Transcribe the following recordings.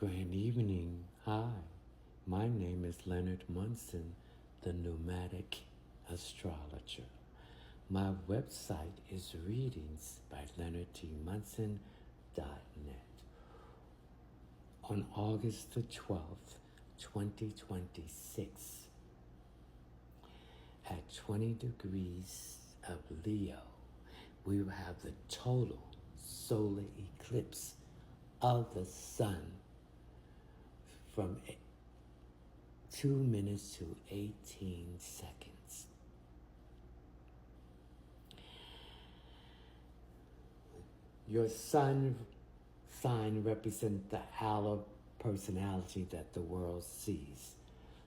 Grand evening. Hi, my name is Leonard Munson, the Nomadic Astrologer. My website is readingsbyleonardtmunson.net. On August the 12th, 2026, at 20 degrees of Leo, we will have the total solar eclipse of the sun from 2 minutes to 18 seconds. Your sun sign represents the outer personality that the world sees.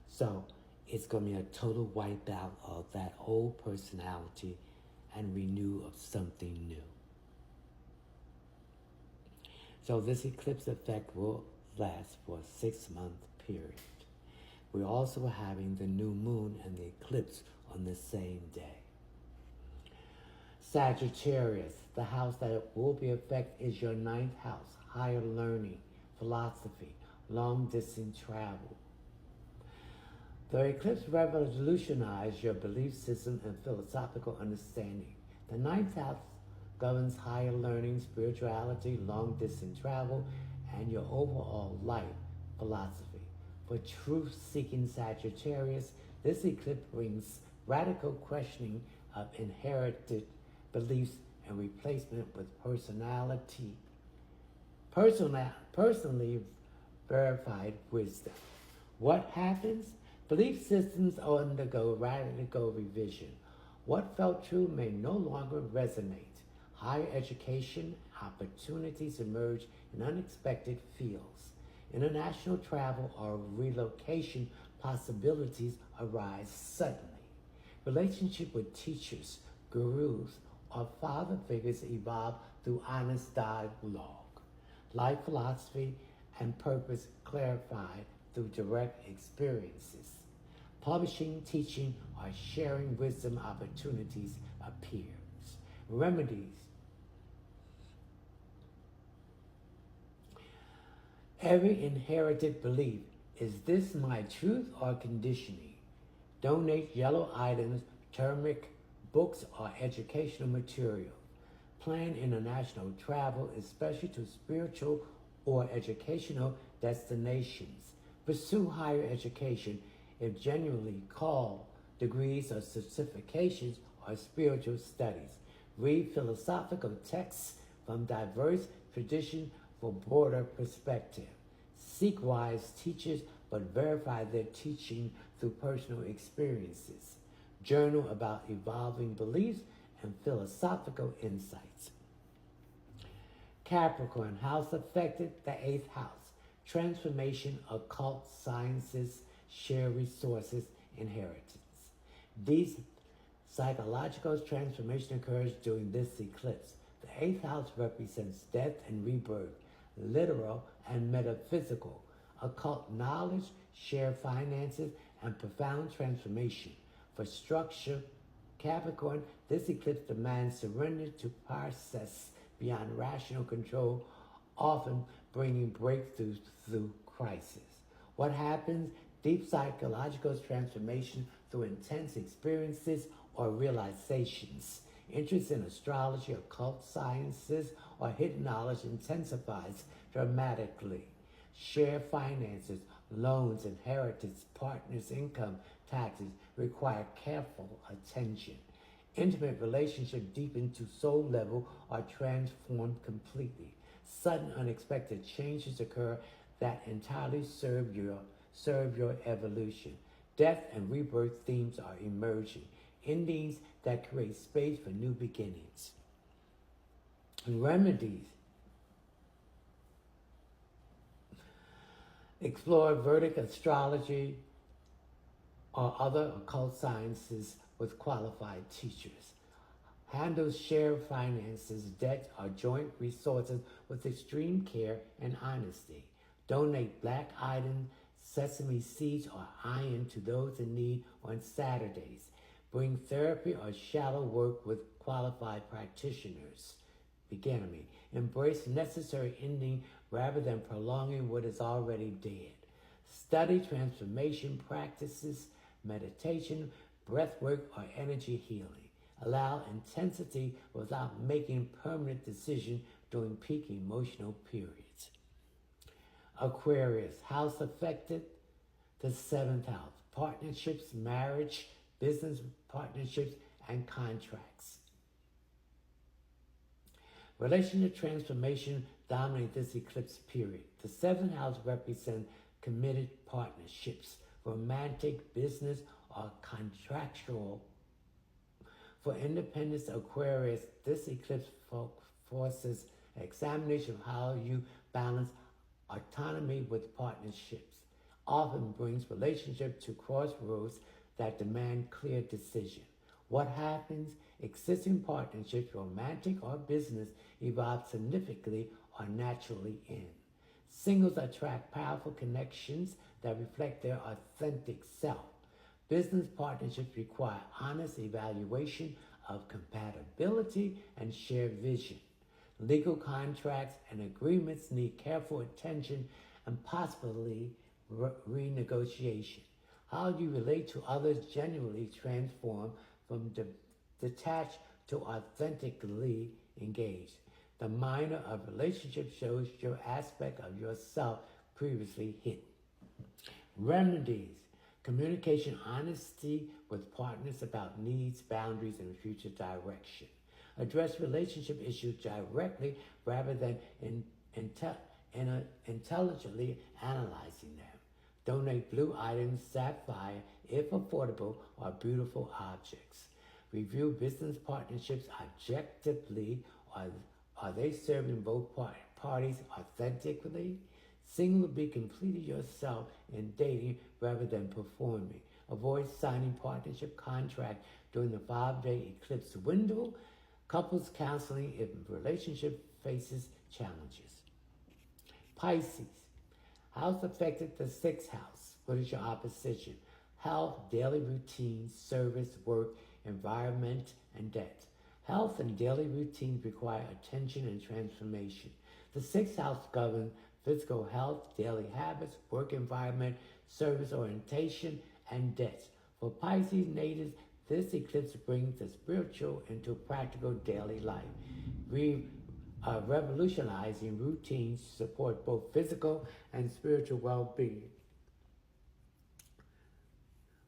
So it's going to be a total wipeout of that old personality and renew of something new. So this eclipse effect will last for a 6-month period. We're also having the new moon and the eclipse on the same day. Sagittarius, the house that will be affected is your 9th house, higher learning, philosophy, long distance travel. The eclipse revolutionized your belief system and philosophical understanding. The 9th house governs higher learning, spirituality, long distance travel, and your overall life philosophy. For truth-seeking Sagittarius, this eclipse brings radical questioning of inherited beliefs and replacement with personally verified wisdom. What happens? Belief systems undergo radical revision. What felt true may no longer resonate. Higher education opportunities emerge in unexpected fields. International travel or relocation possibilities arise suddenly. Relationship with teachers, gurus, or father figures evolve through honest dialogue. Life philosophy and purpose clarified through direct experiences. Publishing, teaching, or sharing wisdom opportunities appears. Remedies. Every inherited belief, is this my truth or conditioning? Donate yellow items, turmeric, books, or educational material. Plan international travel, especially to spiritual or educational destinations. Pursue higher education if genuinely called, degrees or certifications or spiritual studies. Read philosophical texts from diverse traditions for broader perspective. Seek wise teachers, but verify their teaching through personal experiences. Journal about evolving beliefs and philosophical insights. Capricorn, house affected, the 8th house. Transformation, occult sciences, share resources, inheritance. These psychological transformation occurs during this eclipse. The 8th house represents death and rebirth, literal and metaphysical, occult knowledge, shared finances, and profound transformation. For structure, Capricorn, this eclipse demands surrender to process beyond rational control, often bringing breakthroughs through crisis. What happens? Deep psychological transformation through intense experiences or realizations. Interest in astrology, occult sciences, or hidden knowledge intensifies dramatically. Share finances, loans, inheritance, partners, income, taxes require careful attention. Intimate relationships deepen to soul level are transformed completely. Sudden unexpected changes occur that entirely serve your evolution. Death and rebirth themes are emerging. Endings that create space for new beginnings. Remedies. Explore Vedic astrology or other occult sciences with qualified teachers. Handle shared finances, debt, or joint resources with extreme care and honesty. Donate black items, sesame seeds, or iron to those in need on Saturdays. Bring therapy or shallow work with qualified practitioners. Beginning. Embrace necessary ending rather than prolonging what is already dead. Study transformation practices, meditation, breath work, or energy healing. Allow intensity without making permanent decisions during peak emotional periods. Aquarius, house affected, the seventh house. Partnerships, marriage, business partnerships, and contracts. Relationship transformation dominate this eclipse period. The seventh house represents committed partnerships, romantic, business, or contractual. For independent Aquarius, this eclipse forces examination of how you balance autonomy with partnerships. Often brings relationships to crossroads that demand clear decision. What happens? Existing partnerships, romantic or business, evolve significantly or naturally end. Singles attract powerful connections that reflect their authentic self. Business partnerships require honest evaluation of compatibility and shared vision. Legal contracts and agreements need careful attention and possibly renegotiation. How you relate to others genuinely transform from detached to authentically engaged. The minor of relationship shows your aspect of yourself previously hidden. Remedies. Communication honesty with partners about needs, boundaries, and future direction. Address relationship issues directly rather than intelligently analyzing them. Donate blue items, sapphire, if affordable, or beautiful objects. Review business partnerships objectively. Are they serving both parties authentically? Single, be completely yourself in dating rather than performing. Avoid signing partnership contract during the 5-day eclipse window. Couples counseling if relationship faces challenges. Pisces. House affected the sixth house. What is your opposition? Health, daily routine, service, work, environment, and debt. Health and daily routines require attention and transformation. The sixth house governs physical health, daily habits, work environment, service orientation, and debts. For Pisces natives, this eclipse brings the spiritual into practical daily life. Revolutionizing routines to support both physical and spiritual well-being.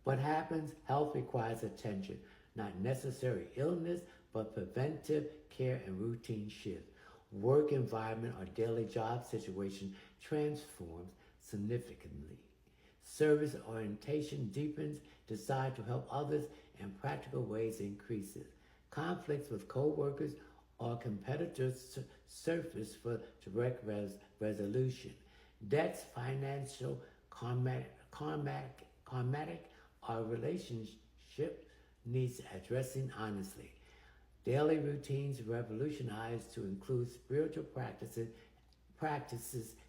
What happens? Health requires attention, not necessary illness, but preventive care and routine shifts. Work environment or daily job situation transforms significantly. Service orientation deepens, desire to help others in practical ways increases. Conflicts with co-workers or competitors surface for direct resolution. Debts, financial, karmatic, or relationship needs addressing honestly. Daily routines revolutionized to include spiritual practices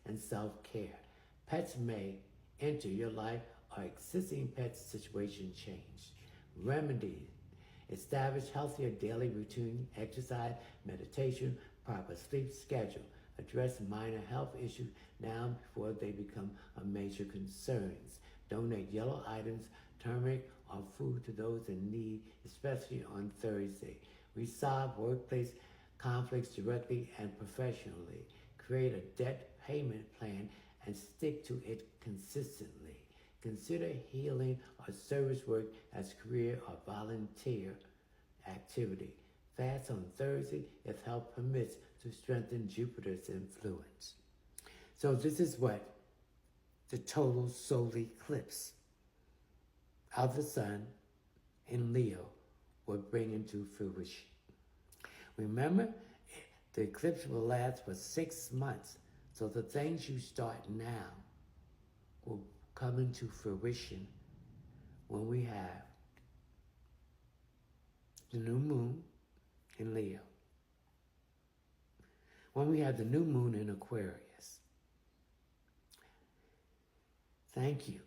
and self-care. Pets may enter your life or existing pet situation change. Remedies. Establish healthier daily routine, exercise, meditation, proper sleep schedule. Address minor health issues now before they become a major concerns. Donate yellow items, turmeric, or food to those in need, especially on Thursday. Resolve workplace conflicts directly and professionally. Create a debt payment plan and stick to it consistently. Consider healing or service work as career or volunteer activity. Fast on Thursday if health permits to strengthen Jupiter's influence. So this is what the total solar eclipse of the sun in Leo will bring into fruition. Remember, the eclipse will last for 6 months, so the things you start now will come into fruition when we have the new moon in Leo, when we have the new moon in Aquarius. Thank you.